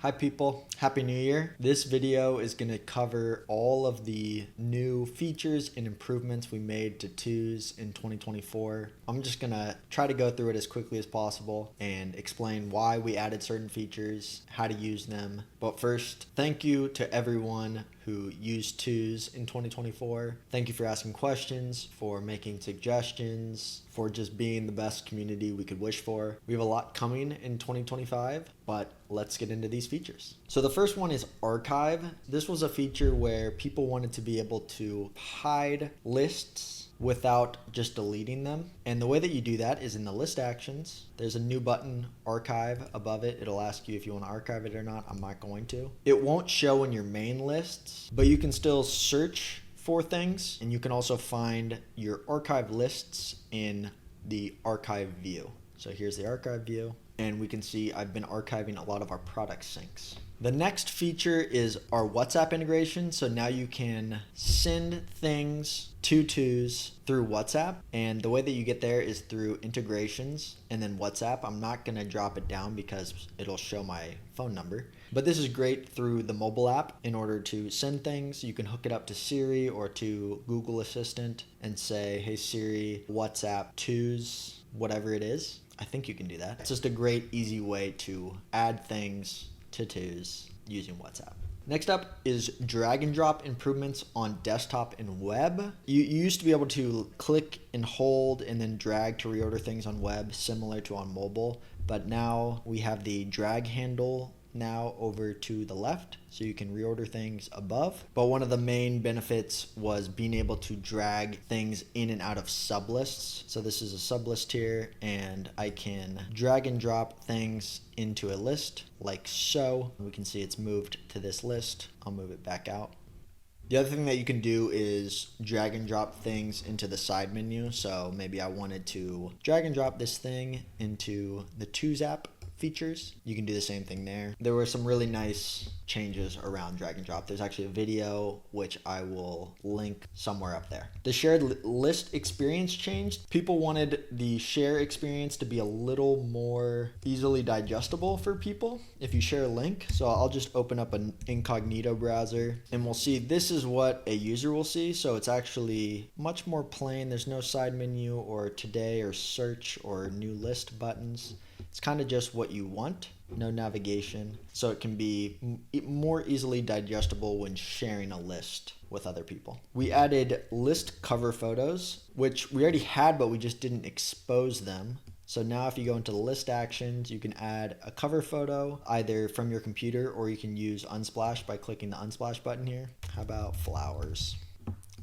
Hi people, Happy New Year. This video is going to cover all of the new features and improvements we made to twos in 2024. I'm just going to try to go through it as quickly as possible and explain why we added certain features, how to use them. But first, thank you to everyone who used twos in 2024. Thank you for asking questions, for making suggestions, for just being the best community we could wish for. We have a lot coming in 2025, but let's get into these features. So the first one is archive. This was a feature where people wanted to be able to hide lists without just deleting them. And the way that you do that is in the list actions. There's a new button, archive, above it. It'll ask you if you want to archive it or not. I'm not going to. It won't show in your main lists, but you can still search for things, and you can also find your archive lists in the archive view. So here's the archive view, and we can see I've been archiving a lot of our product syncs. The next feature is our WhatsApp integration. So now you can send things to twos through WhatsApp, and the way that you get there is through integrations and then WhatsApp. I'm not going to drop it down because it'll show my phone number, but this is great through the mobile app. In order to send things, you can hook it up to Siri or to Google Assistant and say, hey Siri, WhatsApp twos, whatever it is. I think you can do that. It's just a great, easy way to add things to twos using WhatsApp. Next up is drag and drop improvements on desktop and web. You used to be able to click and hold and then drag to reorder things on web, similar to on mobile, but now we have the drag handle now over to the left, so you can reorder things above. But one of the main benefits was being able to drag things in and out of sublists. So this is a sublist here, and I can drag and drop things into a list like so. We can see it's moved to this list. I'll move it back out. The other thing that you can do is drag and drop things into the side menu. So maybe I wanted to drag and drop this thing into the Twos app features. You can do the same thing there. There were some really nice changes around drag and drop. There's actually a video which I will link somewhere up there. The shared list experience changed. People wanted the share experience to be a little more easily digestible for people if you share a link. So I'll just open up an incognito browser and we'll see this is what a user will see. So it's actually much more plain. There's no side menu or today or search or new list buttons. It's kind of just what you want, no navigation, so it can be more easily digestible when sharing a list with other people. We added list cover photos, which we already had, but we just didn't expose them. So now if you go into the list actions, you can add a cover photo either from your computer, or you can use Unsplash by clicking the Unsplash button here. How about flowers?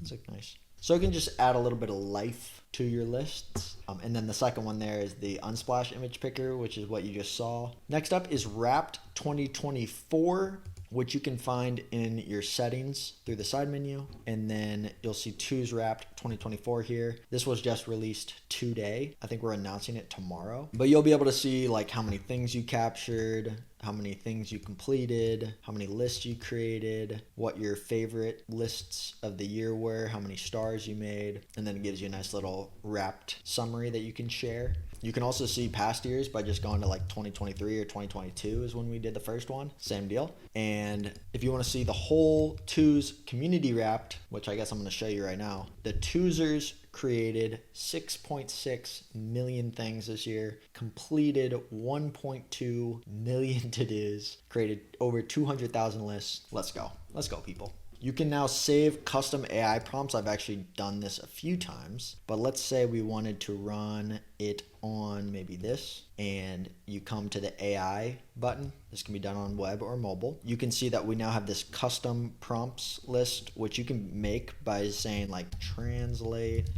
Those look nice. So you can just add a little bit of life to your lists. And then the second one there is the Unsplash image picker, which is what you just saw. Next up is Wrapped 2024, which you can find in your settings through the side menu. And then you'll see Twos Wrapped 2024 here. This was just released today. I think we're announcing it tomorrow. But you'll be able to see like how many things you captured, how many things you completed, how many lists you created, what your favorite lists of the year were, how many stars you made, and then it gives you a nice little wrapped summary that you can share. You can also see past years by just going to like 2023 or 2022 is when we did the first one. Same deal. And if you want to see the whole Twos community wrapped, which I guess I'm going to show you right now, the Twoosers created 6.6 million things this year, completed 1.2 million to-dos, created over 200,000 lists. Let's go. Let's go, people. You can now save custom AI prompts. I've actually done this a few times, but let's say we wanted to run it on maybe this, and you come to the AI button. This can be done on web or mobile. You can see that we now have this custom prompts list, which you can make by saying like translate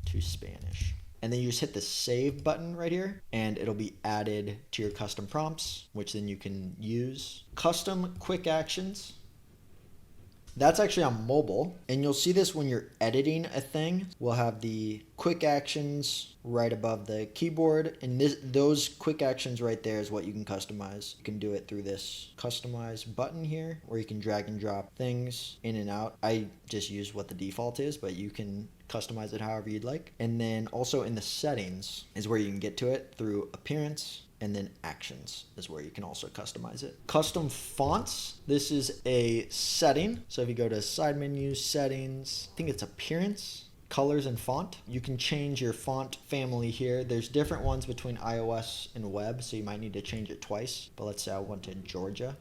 to Spanish. And then you just hit the save button right here, and it'll be added to your custom prompts, which then you can use. Custom quick actions. That's actually on mobile, and you'll see this when you're editing a thing. We'll have the quick actions right above the keyboard, and those quick actions right there is what you can customize. You can do it through this customize button here, where you can drag and drop things in and out. I just use what the default is, but you can customize it however you'd like. And then also in the settings is where you can get to it through appearance, and then actions is where you can also customize it. Custom fonts, this is a setting. So if you go to side menu, settings, I think it's appearance, colors and font, you can change your font family here. There's different ones between iOS and web, so you might need to change it twice. But let's say I want to Georgia.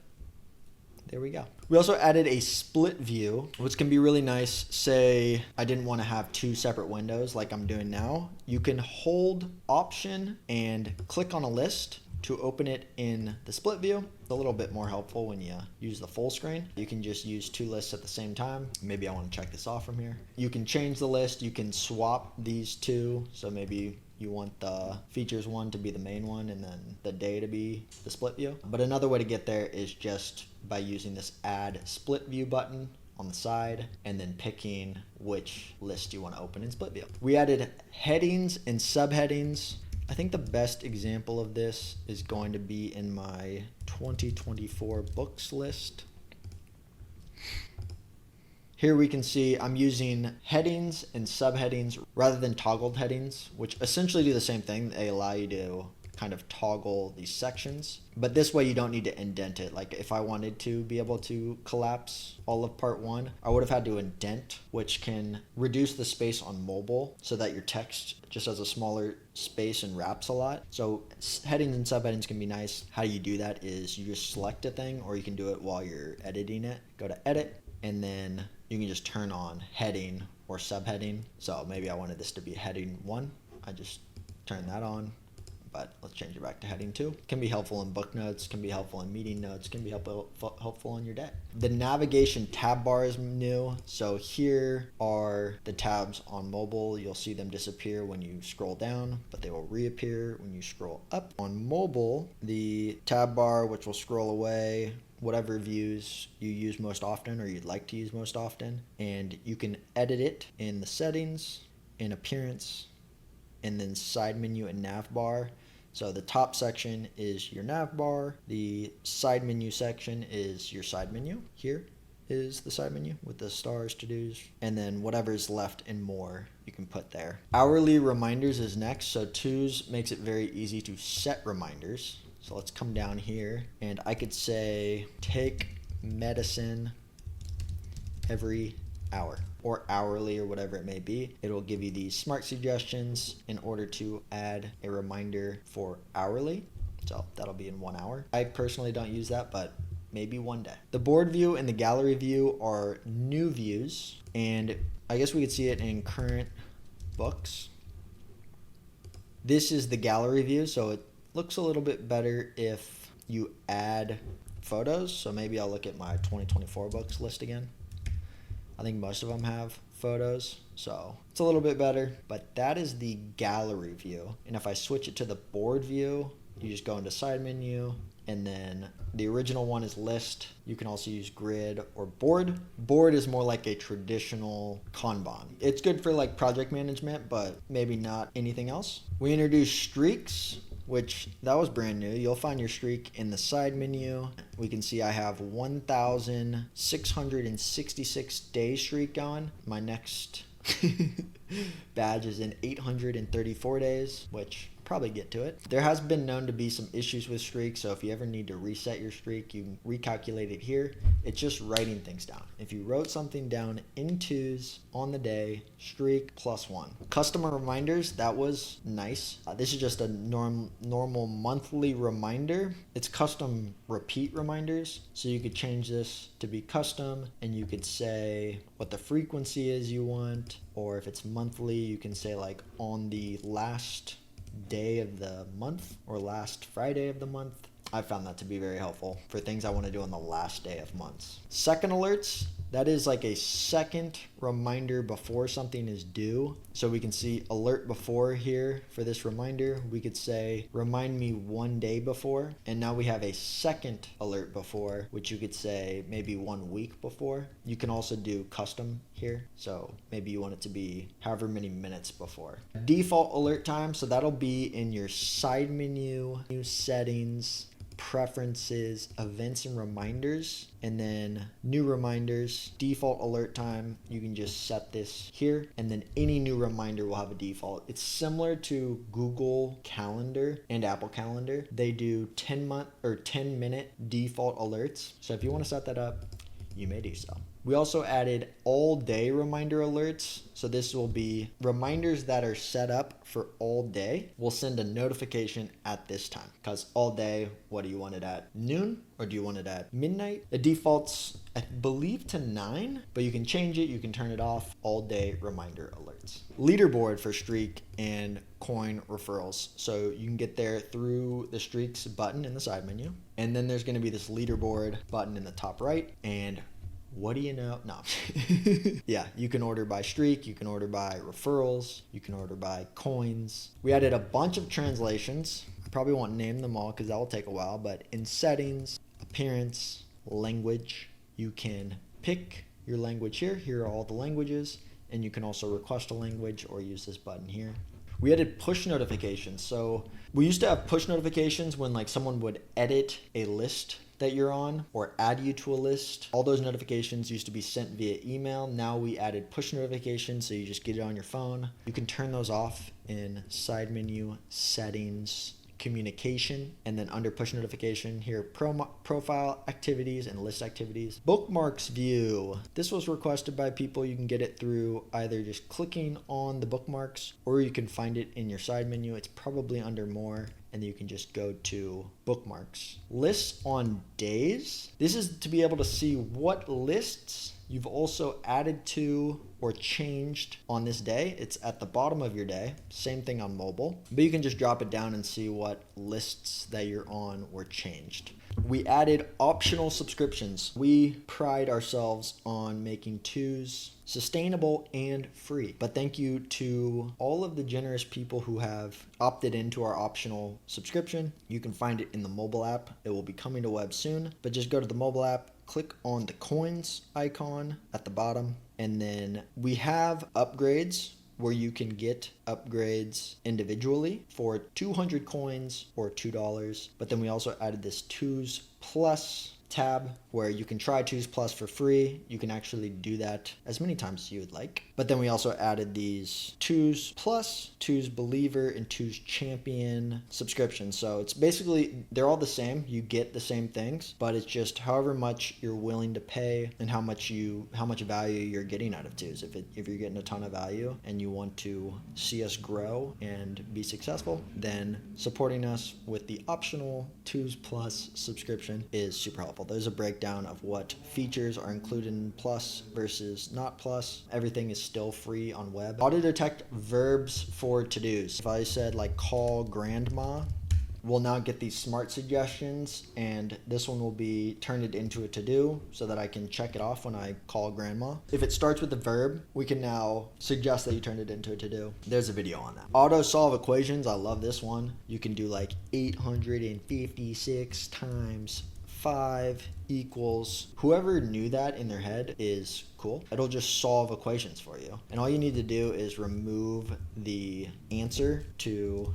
There we go. We also added a split view, which can be really nice. Say I didn't want to have two separate windows like I'm doing now. You can hold Option and click on a list to open it in the split view. It's a little bit more helpful when you use the full screen. You can just use two lists at the same time. Maybe I want to check this off from here. You can change the list. You can swap these two. So maybe you want the features one to be the main one and then the day to be the split view. But another way to get there is just by using this add split view button on the side and then picking which list you want to open in split view. We added headings and subheadings. I think the best example of this is going to be in my 2024 books list. Here we can see I'm using headings and subheadings rather than toggled headings, which essentially do the same thing. They allow you to kind of toggle these sections, but this way you don't need to indent it. Like if I wanted to be able to collapse all of part one, I would have had to indent, which can reduce the space on mobile so that your text just has a smaller space and wraps a lot. So headings and subheadings can be nice. How you do that is you just select a thing, or you can do it while you're editing it. Go to edit, and then you can just turn on heading or subheading. So maybe I wanted this to be heading 1. I just turn that on, but let's change it back to heading 2. Can be helpful in book notes, can be helpful in meeting notes, can be helpful in your day. The navigation tab bar is new. So here are the tabs on mobile. You'll see them disappear when you scroll down, but they will reappear when you scroll up. On mobile, the tab bar, which will scroll away, whatever views you use most often or you'd like to use most often, and you can edit it in the settings, in appearance, and then side menu and nav bar. So the top section is your nav bar, the side menu section is your side menu. Here is the side menu with the stars, to-dos, and then whatever's left and more you can put there. Hourly reminders is next. So Twos makes it very easy to set reminders. So let's come down here, and I could say take medicine every hour, or hourly, or whatever it may be. It'll give you these smart suggestions in order to add a reminder for hourly. So that'll be in 1 hour. I personally don't use that, but maybe one day. The board view and the gallery view are new views, and I guess we could see it in current books. This is the gallery view, so it looks a little bit better if you add photos. So maybe I'll look at my 2024 books list again. I think most of them have photos, so it's a little bit better, but that is the gallery view. And if I switch it to the board view, you just go into side menu, and then the original one is list. You can also use grid or board. Board is more like a traditional Kanban. It's good for like project management, but maybe not anything else. We introduced streaks, which that was brand new. You'll find your streak in the side menu. We can see I have 1,666 day streak on. My next badge is in 834 days, which probably get to it. There has been known to be some issues with streaks, so if you ever need to reset your streak, you can recalculate it here. It's just writing things down. If you wrote something down in twos on the day, streak +1. Customer reminders, that was nice. This is just a normal monthly reminder. It's custom repeat reminders, so you could change this to be custom, and you could say what the frequency is you want, or if it's monthly, you can say like on the last day of the month or last Friday of the month. I found that to be very helpful for things I want to do on the last day of months. Second alerts, That is like a second reminder before something is due. So we can see alert before here for this reminder. We could say remind me 1 day before. And now we have a second alert before, which you could say maybe 1 week before. You can also do custom here. So maybe you want it to be however many minutes before. Default alert time. So that'll be in your side menu, new settings, preferences, events and reminders, and then new reminders, default alert time. You can just set this here, and then any new reminder will have a default. It's similar to Google Calendar and Apple Calendar. They do 10-minute default alerts. So if you want to set that up, you may do so. We also added all day reminder alerts. So this will be reminders that are set up for all day. We'll send a notification at this time, because all day, what do you want it at? Noon, or do you want it at midnight? It defaults, I believe, to 9, but you can change it. You can turn it off. All day reminder alerts. Leaderboard for streak and coin referrals. So you can get there through the streaks button in the side menu. And then there's going to be this leaderboard button in the top right, and what do you know? No. Yeah, you can order by streak, you can order by referrals, you can order by coins. We added a bunch of translations. I probably won't name them all because that will take a while, but in settings, appearance, language, you can pick your language here. Here are all the languages, and you can also request a language or use this button here. We added push notifications. So we used to have push notifications when like someone would edit a list that you're on or add you to a list. All those notifications used to be sent via email. Now we added push notifications, so you just get it on your phone. You can turn those off in side menu, settings, communication, and then under push notification here, profile activities and list activities. Bookmarks view. This was requested by people. You can get it through either just clicking on the bookmarks, or you can find it in your side menu. It's probably under more, and you can just go to bookmarks. Lists on days. This is to be able to see what lists you've also added to or changed on this day. It's at the bottom of your day. Same thing on mobile, but you can just drop it down and see what lists that you're on were changed. We added optional subscriptions. We pride ourselves on making twos sustainable and free. But thank you to all of the generous people who have opted into our optional subscription. You can find it in the mobile app. It will be coming to web soon, but just go to the mobile app, click on the coins icon at the bottom, and then we have upgrades where you can get upgrades individually for 200 coins or $2. But then we also added this twos plus tab where you can try twos plus for free. You can actually do that as many times as you would like. But then we also added these twos plus, twos believer, and twos champion subscriptions. So it's basically, they're all the same. You get the same things, but it's just however much you're willing to pay and how much value you're getting out of twos. If you're getting a ton of value and you want to see us grow and be successful, then supporting us with the optional twos plus subscription is super helpful. There's a breakdown of what features are included in plus versus not plus. Everything is still free on web. Auto detect verbs for to-dos. If I said like call grandma, we'll now get these smart suggestions, and this one will be turned it into a to-do so that I can check it off when I call grandma. If it starts with a verb, we can now suggest that you turn it into a to-do. There's a video on that. Auto solve equations. I love this one. You can do like 856 times 5 equals, whoever knew that in their head is cool. It'll just solve equations for you. And all you need to do is remove the answer to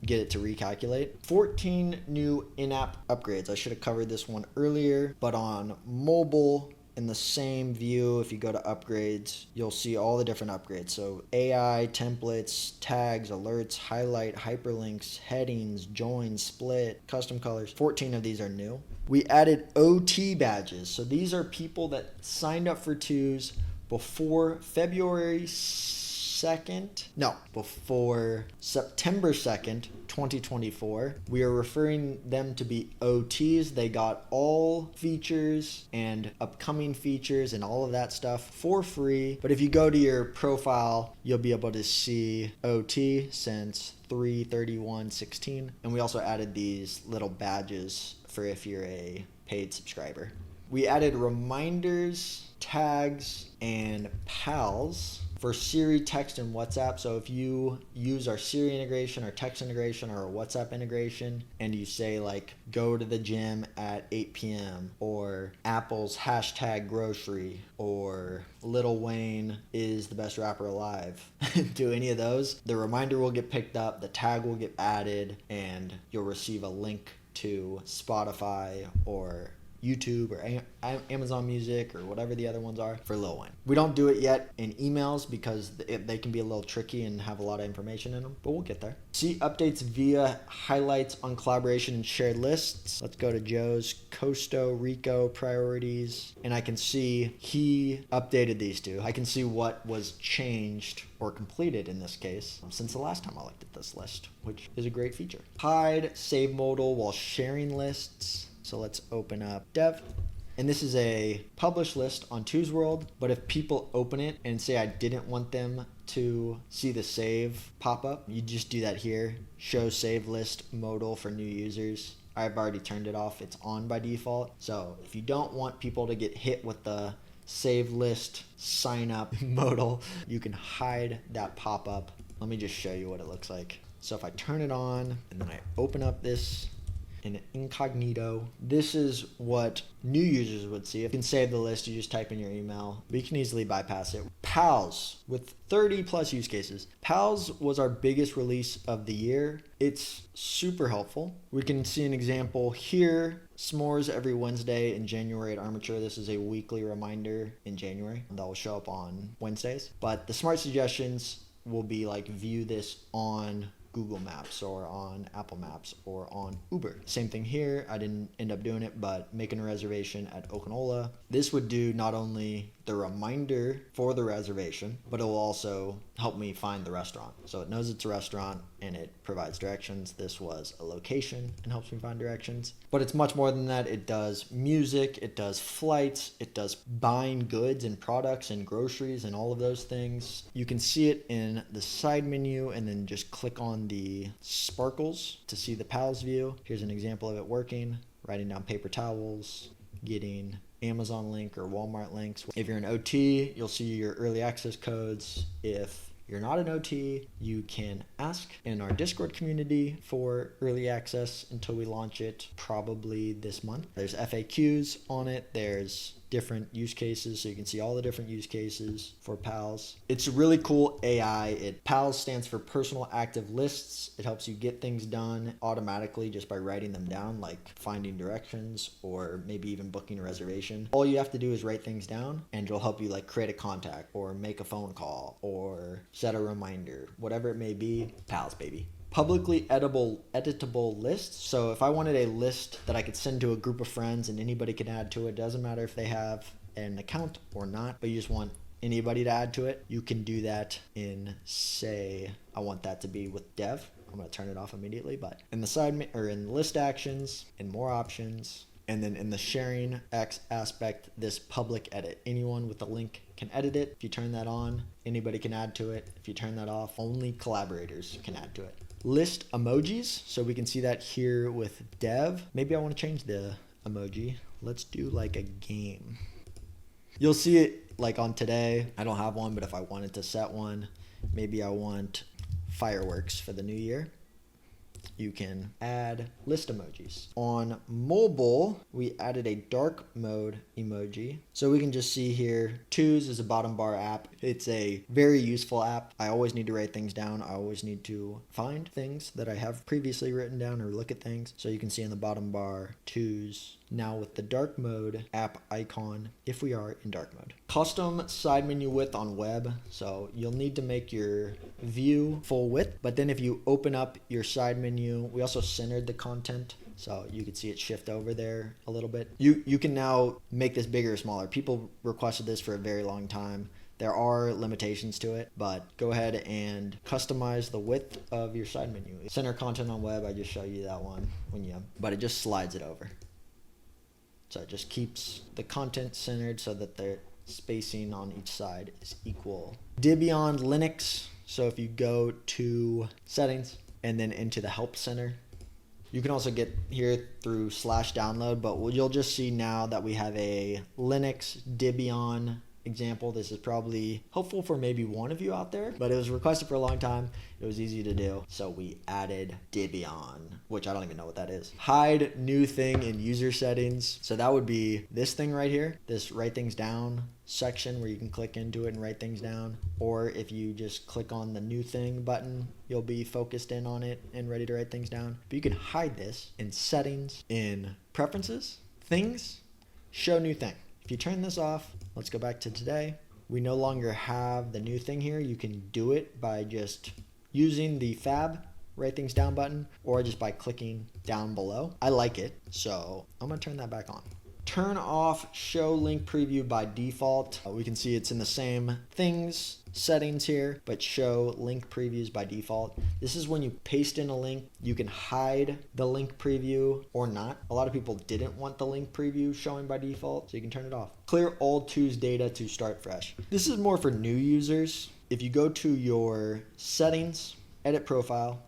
get it to recalculate. 14 new in-app upgrades. I should have covered this one earlier, but on mobile, in the same view, if you go to upgrades, you'll see all the different upgrades. So AI, templates, tags, alerts, highlight, hyperlinks, headings, join, split, custom colors. 14 of these are new. We added OT badges. So these are people that signed up for twos before before September 2nd, 2024. We are referring them to be OTs. They got all features and upcoming features and all of that stuff for free. But if you go to your profile, you'll be able to see OT since 3/31/16. And we also added these little badges for if you're a paid subscriber. We added reminders tags and pals for Siri, text, and WhatsApp. So if you use our Siri integration, our text integration, or our WhatsApp integration, and you say like, go to the gym at 8 p.m. or Apple's hashtag grocery or Lil Wayne is the best rapper alive, do any of those, the reminder will get picked up, the tag will get added, and you'll receive a link to Spotify or YouTube or Amazon Music or whatever the other ones are for Lil Wayne. We don't do it yet in emails because they can be a little tricky and have a lot of information in them, but we'll get there. See updates via highlights on collaboration and shared lists. Let's go to Joe's Costa Rico priorities, and I can see he updated these two. I can see what was changed or completed in this case since the last time I looked at this list, which is a great feature. Hide save modal while sharing lists. So let's open up Dev. And this is a published list on Two's World, but if people open it and say I didn't want them to see the save pop up, you just do that here. Show save list modal for new users. I've already turned it off. It's on by default. So if you don't want people to get hit with the save list sign up modal, you can hide that pop up. Let me just show you what it looks like. So if I turn it on and then I open up this in incognito, this is what new users would see. If you can save the list, you just type in your email, but you can easily bypass it. Pals, with 30 plus use cases. Pals was our biggest release of the year. It's super helpful. We can see an example here. S'mores every Wednesday in January at Armature. This is a weekly reminder in January that will show up on Wednesdays. But the smart suggestions will be like view this on Google Maps or on Apple Maps or on Uber. Same thing here. I didn't end up doing it, but making a reservation at Okinola. This would do not only the reminder for the reservation, but it will also help me find the restaurant. So it knows it's a restaurant and it provides directions. This was a location and helps me find directions. But it's much more than that. It does music, it does flights, it does buying goods and products and groceries and all of those things. You can see it in the side menu and then just click on the sparkles to see the pals view. Here's an example of it working. Writing down paper towels, getting Amazon link or Walmart links. If you're an OT, you'll see your early access codes. If you're not an OT, you can ask in our Discord community for early access until we launch it probably this month. There's FAQs on it. There's different use cases, so you can see all the different use cases for PALs. It's really cool AI. PALs stands for Personal Active Lists. It helps you get things done automatically just by writing them down, like finding directions or maybe even booking a reservation. All you have to do is write things down and it'll help you like create a contact or make a phone call or set a reminder, whatever it may be. PALs, baby. Publicly editable lists. So if I wanted a list that I could send to a group of friends and anybody can add to it, doesn't matter if they have an account or not, but you just want anybody to add to it, you can do that in, say, I want that to be with dev. I'm going to turn it off immediately, but in the side or in list actions, in more options, and then in the sharing X aspect, this public edit. Anyone with a link can edit it. If you turn that on, anybody can add to it. If you turn that off, only collaborators can add to it. List emojis, so we can see that here with dev. Maybe I want to change the emoji. Let's do like a game. You'll see it like on today. I don't have one, but if I wanted to set one, maybe I want fireworks for the new year. You can add list emojis. On mobile, we added a dark mode emoji. So we can just see here, Twos is a bottom bar app. It's a very useful app. I always need to write things down. I always need to find things that I have previously written down or look at things. So you can see in the bottom bar, Twos. Now with the dark mode app icon, if we are in dark mode. Custom side menu width on web. So you'll need to make your view full width, but then if you open up your side menu, we also centered the content. So you can see it shift over there a little bit. You can now make this bigger or smaller. People requested this for a very long time. There are limitations to it, but go ahead and customize the width of your side menu. Center content on web, I just show you that one but it just slides it over. So it just keeps the content centered so that the spacing on each side is equal. Debian Linux. So if you go to settings and then into the help center, You can also get here through /download, but you'll just see now that we have a Linux Debian example. This is probably helpful for maybe one of you out there, but it was requested for a long time. It was easy to do, so we added Debian, which I don't even know what that is. Hide new thing in user settings. So that would be this thing right here, this write things down section where you can click into it and write things down. Or if you just click on the new thing button, you'll be focused in on it and ready to write things down. But you can hide this in settings, in preferences, things, show new thing. If you turn this off, let's go back to today. We no longer have the new thing here. You can do it by just using the fab write things down button or just by clicking down below. I like it, so I'm gonna turn that back on. Turn off show link preview by default. We can see it's in the same things settings here, but show link previews by default. This is when you paste in a link, you can hide the link preview or not. A lot of people didn't want the link preview showing by default, so you can turn it off. Clear all twos data to start fresh. This is more for new users. If you go to your settings, edit profile,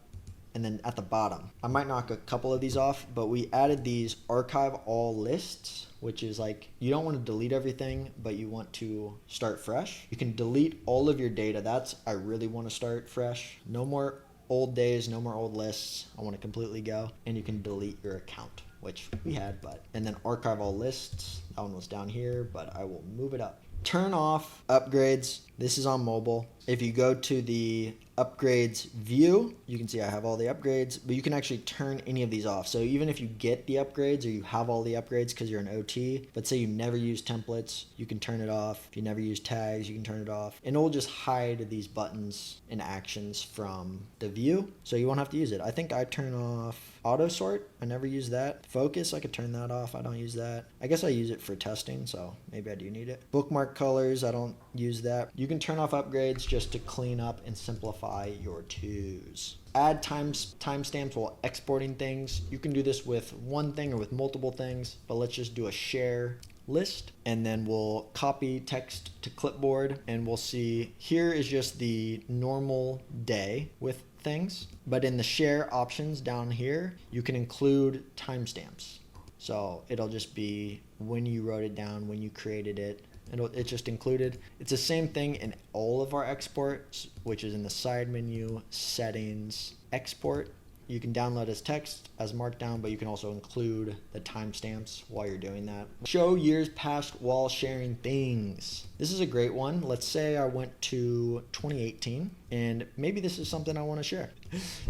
and then at the bottom, I might knock a couple of these off, but we added these archive all lists, which is like, you don't want to delete everything, but you want to start fresh. You can delete all of your data. That's, I really want to start fresh. No more old days, no more old lists. I want to completely go. And you can delete your account, which we had, and then archive all lists. That one was down here, but I will move it up. Turn off upgrades. This is on mobile. If you go to the upgrades view, you can see I have all the upgrades, but you can actually turn any of these off. So even if you get the upgrades or you have all the upgrades because you're an OT, but say you never use templates, you can turn it off. If you never use tags, you can turn it off. And it'll just hide these buttons and actions from the view, so you won't have to use it. I think I turn off auto sort. I never use that. Focus, I could turn that off. I don't use that. I guess I use it for testing, so maybe I do need it. Bookmark colors, I don't use that. You can turn off upgrades just to clean up and simplify your twos. Add timestamps while exporting things. You can do this with one thing or with multiple things, but let's just do a share list, and then we'll copy text to clipboard, and we'll see here is just the normal day with things, but in the share options down here, you can include timestamps. So it'll just be when you wrote it down, when you created it. It's just included. It's the same thing in all of our exports, which is in the side menu, settings, export. You can download as text, as markdown, but you can also include the timestamps while you're doing that. Show years past while sharing things. This is a great one. Let's say I went to 2018, and maybe this is something I want to share.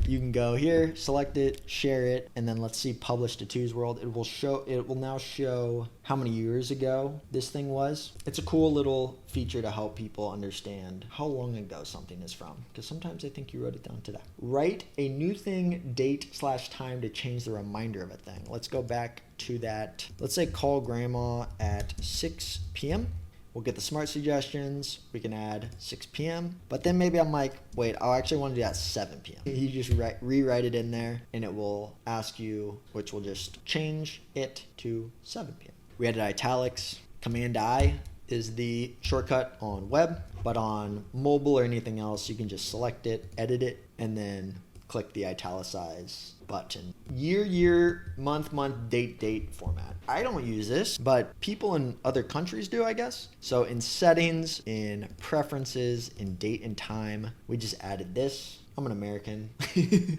You can go here, select it, share it, and then let's see publish to Two's World. It will now show how many years ago this thing was. It's a cool little feature to help people understand how long ago something is from, because sometimes they think you wrote it down today. Write a new thing, date/time to change the reminder of a thing. Let's go back to that. Let's say call grandma at 6 p.m. We'll get the smart suggestions. We can add 6 p.m. But then maybe I'm like, wait, I actually want to do that 7 p.m. You just rewrite it in there, and it will ask you, which will just change it to 7 p.m. We added italics. Command I is the shortcut on web, but on mobile or anything else, you can just select it, edit it, and then click the italicize button. Year, month, date format. I don't use this, but people in other countries do, I guess. So in settings, in preferences, in date and time, we just added this. I'm an American,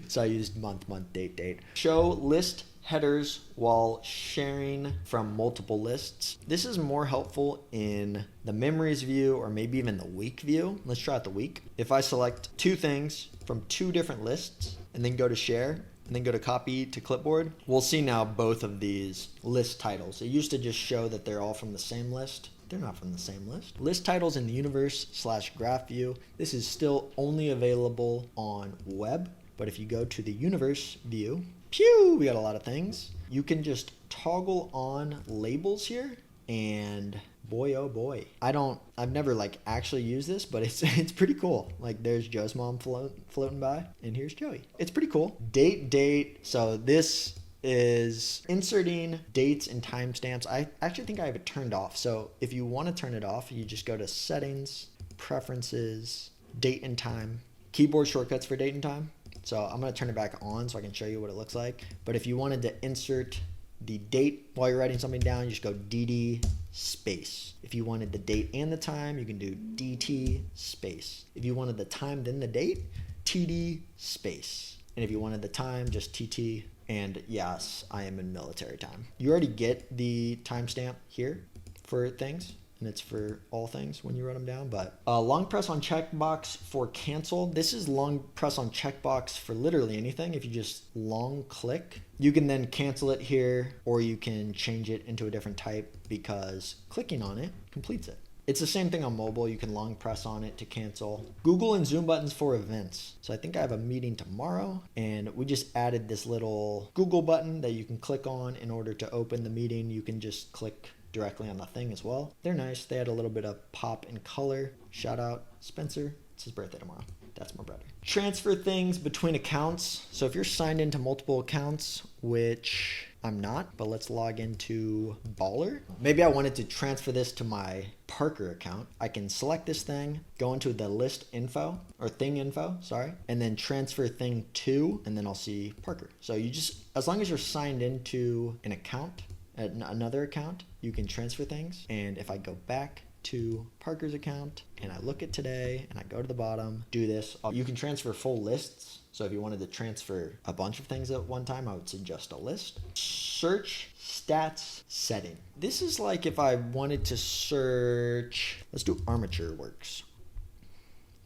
so I used month, date. Show list headers while sharing from multiple lists. This is more helpful in the memories view or maybe even the week view. Let's try out the week. If I select two things from two different lists and then go to share and then go to copy to clipboard, we'll see now both of these list titles. It used to just show that they're all from the same list. They're not from the same list. List titles in the universe/graph view. This is still only available on web, but if you go to the universe view, pew, we got a lot of things. You can just toggle on labels here, and boy, oh boy. I've never actually used this, but it's pretty cool. Like there's Joe's mom floating by, and here's Joey. It's pretty cool. Date. So this is inserting dates and timestamps. I actually think I have it turned off. So if you want to turn it off, you just go to settings, preferences, date and time, keyboard shortcuts for date and time. So I'm going to turn it back on so I can show you what it looks like. But if you wanted to insert the date while you're writing something down, you just go DD space. If you wanted the date and the time, you can do DT space. If you wanted the time then the date, TD space. And if you wanted the time, just TT. And yes, I am in military time. You already get the timestamp here for things, and it's for all things when you write them down. But long press on checkbox for cancel. This is long press on checkbox for literally anything. If you just long click, you can then cancel it here, or you can change it into a different type because clicking on it completes it. It's the same thing on mobile. You can long press on it to cancel. Google and Zoom buttons for events. So I think I have a meeting tomorrow, and we just added this little Google button that you can click on in order to open the meeting. You can just click directly on the thing as well. They're nice. They had a little bit of pop and color. Shout out Spencer. It's his birthday tomorrow. That's my brother. Transfer things between accounts. So if you're signed into multiple accounts, which I'm not, but let's log into Baller. Maybe I wanted to transfer this to my Parker account. I can select this thing, go into the list info or thing info, sorry, and then transfer thing to, and then I'll see Parker. So you just, as long as you're signed into an account, another account, you can transfer things. And if I go back to Parker's account and I look at today and I go to the bottom, do this, you can transfer full lists. So if you wanted to transfer a bunch of things at one time, I would suggest a list. Search stats setting. This is like if I wanted to search, let's do armature works.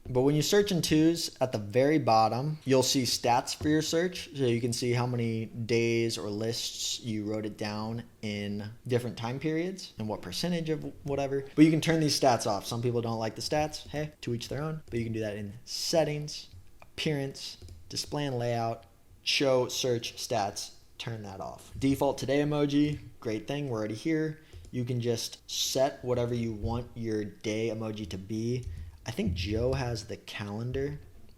But when you search in twos, at the very bottom, you'll see stats for your search. So you can see how many days or lists you wrote it down in different time periods and what percentage of whatever. But you can turn these stats off. Some people don't like the stats. Hey, to each their own. But you can do that in settings, appearance, display and layout, show search stats, turn that off. Default today emoji, great thing. We're already here. You can just set whatever you want your day emoji to be. I think Joe has the calendar,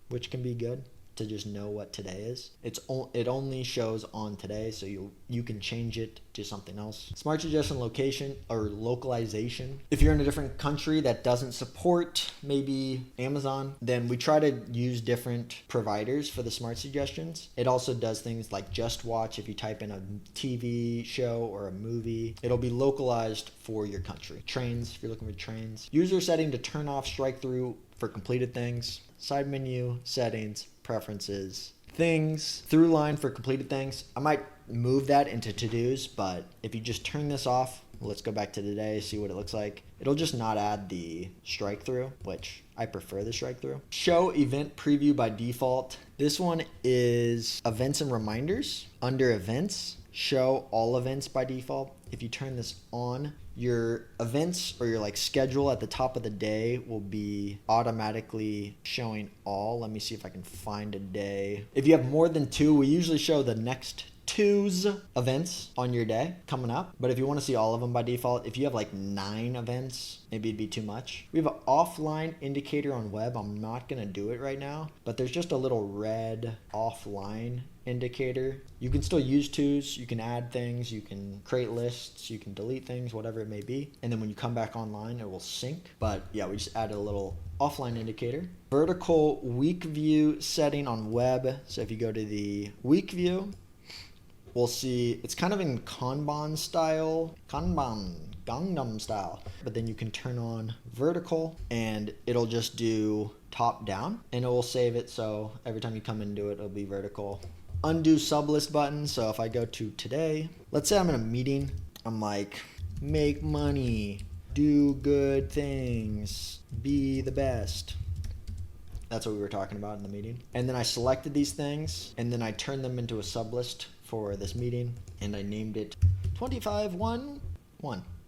which can be good to just know what today is. It only shows on today, so you can change it to something else. Smart suggestion location or localization. If you're in a different country that doesn't support maybe Amazon, then we try to use different providers for the smart suggestions. It also does things like just watch. If you type in a TV show or a movie, it'll be localized for your country. Trains, if you're looking for trains. User setting to turn off strike through for completed things. Side menu, settings, preferences, things, through line for completed things. I might move that into to-dos, but if you just turn this off, let's go back to today, see what it looks like. It'll just not add the strike through, which I prefer the strike through. Show event preview by default. This one is events and reminders. Under events, show all events by default. If you turn this on, your events or your schedule at the top of the day will be automatically showing all. Let me see if I can find a day. If you have more than two, we usually show the next two's events on your day coming up. But if you want to see all of them by default, if you have 9 events, maybe it'd be too much. We have an offline indicator on web. I'm not going to do it right now, but there's just a little red offline indicator. You can still use twos, you can add things, you can create lists, you can delete things, whatever it may be. And then when you come back online, it will sync. But yeah, we just added a little offline indicator. Vertical week view setting on web. So if you go to the week view, we'll see it's kind of in Kanban style, Gangnam style. But then you can turn on vertical and it'll just do top down and it will save it. So every time you come into it, it'll be vertical. Undo sublist button. So if I go to today, let's say I'm in a meeting. I'm like, make money, do good things, be the best. That's what we were talking about in the meeting. And then I selected these things and then I turned them into a sublist for this meeting and I named it 25-1-1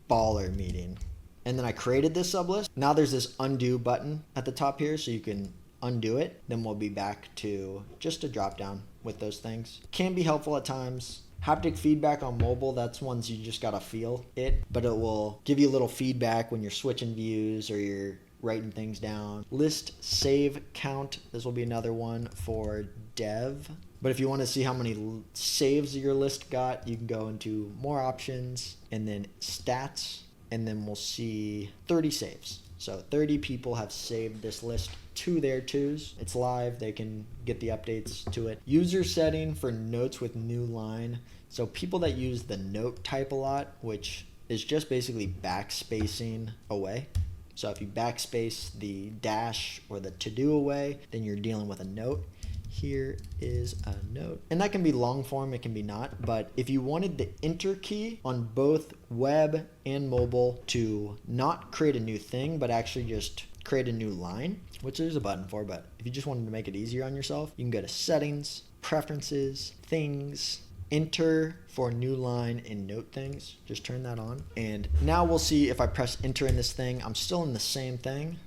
baller meeting. And then I created this sublist. Now there's this undo button at the top here, so you can undo it. Then we'll be back to just a drop down with those things. Can be helpful at times. Haptic feedback on mobile, that's ones you just gotta feel it, but it will give you a little feedback when you're switching views or you're writing things down. List save count. This will be another one for dev. But if you want to see how many saves your list got, you can go into more options and then stats, and then we'll see 30 saves. So 30 people have saved this list to their twos. It's live. They can get the updates to it. User setting for notes with new line. So people that use the note type a lot, which is just basically backspacing away. So if you backspace the dash or the to-do away, then you're dealing with a note. Here is a note. And that can be long form, it can be not. But if you wanted the enter key on both web and mobile to not create a new thing, but actually just create a new line, which there's a button for, but if you just wanted to make it easier on yourself, you can go to settings, preferences, things, enter for new line and note things. Just turn that on. And now we'll see if I press enter in this thing, I'm still in the same thing.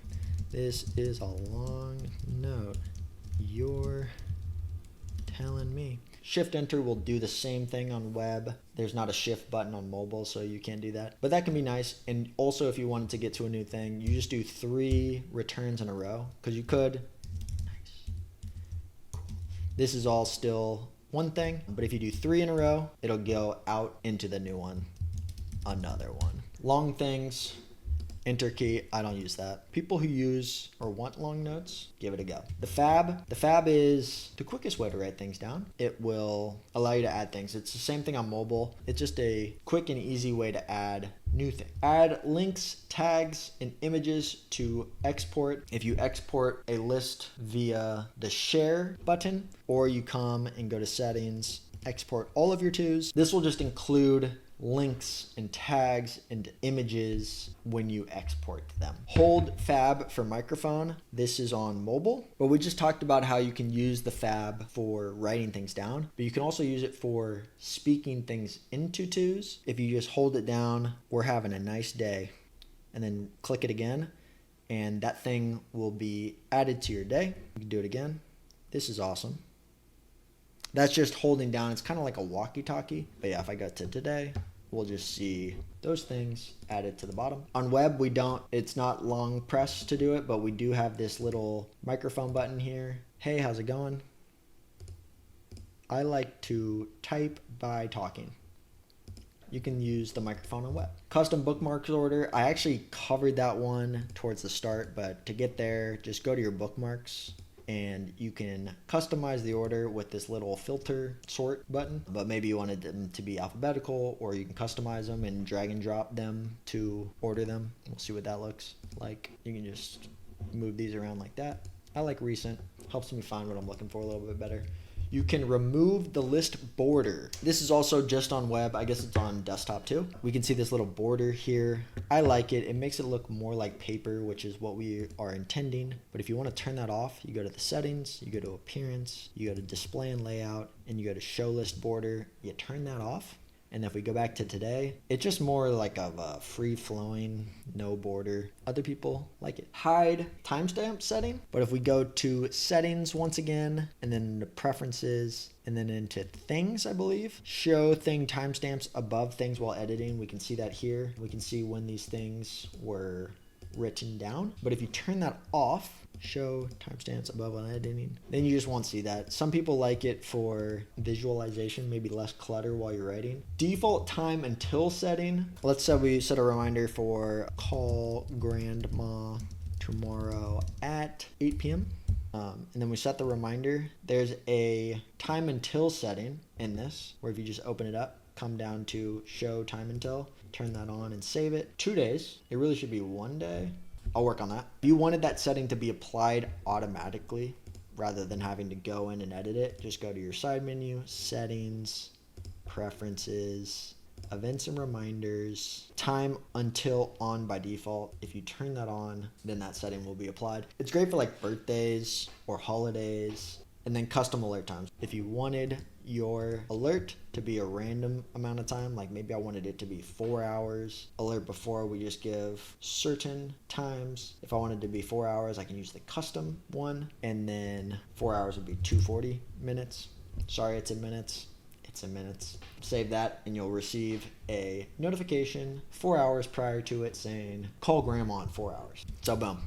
This is a long note. You're telling me. Shift enter will do the same thing on web. There's not a shift button on mobile, so you can't do that. But that can be nice. And also if you wanted to get to a new thing, you just do 3 returns in a row, because you could. Nice. Cool. This is all still one thing, but if you do 3 in a row, it'll go out into the new one. Another one. Long things. Enter key, I don't use that. People who use or want long notes, give it a go. The fab is the quickest way to write things down. It will allow you to add things. It's the same thing on mobile. It's just a quick and easy way to add new things. Add links, tags, and images to export. If you export a list via the share button, or you come and go to settings, export all of your twos, this will just include links and tags and images when you export them. Hold fab for microphone. This is on mobile, but we just talked about how you can use the fab for writing things down, but you can also use it for speaking things into twos. If you just hold it down, we're having a nice day, and then click it again, and that thing will be added to your day. You can do it again. This is awesome. That's just holding down. It's kind of like a walkie-talkie. But yeah, if I go to today, we'll just see those things added to the bottom. On web, we don't, it's not long press to do it, but we do have this little microphone button here. Hey, how's it going? I like to type by talking. You can use the microphone on web. Custom bookmarks order. I actually covered that one towards the start, but to get there, just go to your bookmarks, and you can customize the order with this little filter sort button, but maybe you wanted them to be alphabetical, or you can customize them and drag and drop them to order them. We'll see what that looks like. You can just move these around like that. I like recent, helps me find what I'm looking for a little bit better. You can remove the list border. This is also just on web. I guess it's on desktop too. We can see this little border here. I like it. It makes it look more like paper, which is what we are intending. But if you want to turn that off, you go to the settings, you go to appearance, you go to display and layout, and you go to show list border. You turn that off. And if we go back to today, it's just more like of a free-flowing, no border. Other people like it. Hide timestamp setting. But if we go to settings once again, and then the preferences, and then into things, I believe, show thing timestamps above things while editing. We can see that here. We can see when these things were written down. But if you turn that off, show timestamps above while editing, then you just won't see that. Some people like it for visualization, maybe less clutter while you're writing. Default time until setting. Let's say we set a reminder for call grandma tomorrow at 8 p.m. And then we set the reminder. There's a time until setting in this, where if you just open it up, come down to show time until, turn that on and save it. 2 days. It really should be 1 day. I'll work on that. If you wanted that setting to be applied automatically rather than having to go in and edit it, just go to your side menu, settings, preferences, events and reminders, time until on by default. If you turn that on, then that setting will be applied. It's great for like birthdays or holidays, and then custom alert times. If you wanted your alert to be a random amount of time, like maybe I wanted it to be 4 hours alert before, we just give certain times. If I wanted to be 4 hours, I can use the custom one, and then 4 hours would be 240 minutes. Sorry, it's in minutes. It's in minutes. Save that and you'll receive a notification 4 hours prior to it saying call grandma in 4 hours. So boom,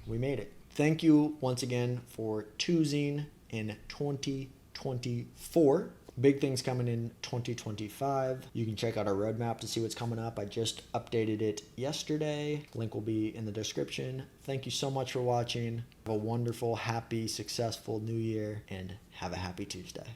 we made it. Thank you once again for choosing in 2024. Big things coming in 2025. You can check out our roadmap to see what's coming up. I just updated it yesterday. Link will be in the description. Thank you so much for watching. Have a wonderful, happy, successful new year, and have a happy Tuesday.